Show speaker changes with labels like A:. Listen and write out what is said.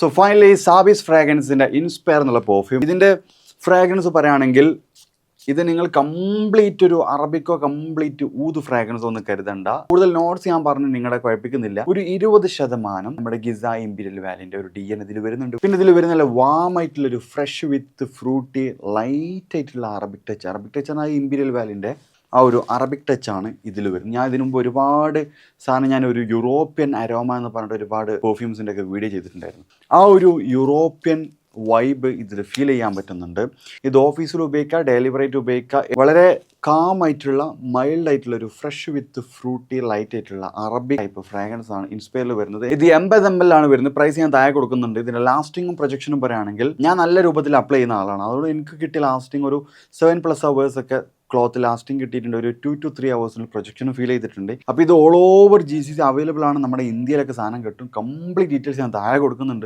A: So finally Sabi's ഫ്രാഗ്രൻസിൻ്റെ inspire എന്നുള്ള perfume. ഇതിൻ്റെ fragrance പറയുകയാണെങ്കിൽ ഇത് നിങ്ങൾ കംപ്ലീറ്റ് ഒരു അറബിക്കോ കംപ്ലീറ്റ് ഊത് ഫ്രാഗ്രൻസ് ഒന്നും കരുതണ്ട. കൂടുതൽ നോട്ട്സ് ഞാൻ പറഞ്ഞു നിങ്ങളെ കുഴപ്പിക്കുന്നില്ല. ഒരു 20% നമ്മുടെ ഗിസ ഇമ്പീരിയൽ വാലിൻ്റെ ഒരു DN ഇതിൽ വരുന്നുണ്ട്. പിന്നെ ഇതിൽ വരുന്ന നല്ല വാം ആയിട്ടുള്ള ഒരു ഫ്രഷ് വിത്ത് ഫ്രൂട്ടി ലൈറ്റ് ആയിട്ടുള്ള അറബിക് ടച്ച് എന്നാൽ ഇമ്പീരിയൽ വാലിൻ്റെ ആ ഒരു അറബിക് ടച്ചാണ് ഇതിൽ വരുന്നത്. ഞാൻ ഇതിനു മുമ്പ് ഒരുപാട് സാധനം ഞാൻ ഒരു യൂറോപ്യൻ അരോമ എന്ന് പറഞ്ഞിട്ട് ഒരുപാട് പെർഫ്യൂംസിൻ്റെ ഒക്കെ വീഡിയോ ചെയ്തിട്ടുണ്ടായിരുന്നു. ആ ഒരു യൂറോപ്യൻ വൈബ് ഇതിൽ ഫീൽ ചെയ്യാൻ പറ്റുന്നുണ്ട്. ഇത് ഓഫീസിൽ ഉപയോഗിക്കുക, ഡെലിവറായിട്ട് ഉപയോഗിക്കുക. വളരെ കാം ആയിട്ടുള്ള മൈൽഡ് ആയിട്ടുള്ള ഒരു ഫ്രഷ് വിത്ത് ഫ്രൂട്ടി ലൈറ്റ് ആയിട്ടുള്ള അറബിക് ടൈപ്പ് ഫ്രാഗ്രൻസ് ആണ് ഇൻസ്പയറിൽ വരുന്നത്. ഇത് 80 ml ആണ് വരുന്നത്. പ്രൈസ് ഞാൻ താഴെ കൊടുക്കുന്നുണ്ട്. ഇതിൻ്റെ ലാസ്റ്റിങ്ങും പ്രൊജക്ഷനും പറയുകയാണെങ്കിൽ ഞാൻ നല്ല രൂപത്തിൽ അപ്ലൈ ചെയ്യുന്ന ആളാണ്. അതുകൊണ്ട് എനിക്ക് കിട്ടിയ ലാസ്റ്റിംഗ് ഒരു 7+ hours ഒക്കെ ക്ലോത്ത് ലാസ്റ്റിംഗ് കിട്ടിയിട്ടുണ്ട്. ഒരു 2 to 3 hours പ്രൊജക്ഷനും ഫീൽ ചെയ്തിട്ടുണ്ട്. അപ്പോൾ ഇത് ഓൾ ഓവർ GCC അവൈലബിൾ ആണ്. നമ്മുടെ ഇന്ത്യയിലൊക്കെ സാധനം കിട്ടും. കംപ്ലീറ്റ് ഡീറ്റെയിൽസ് ഞാൻ താഴെ കൊടുക്കുന്നുണ്ട്.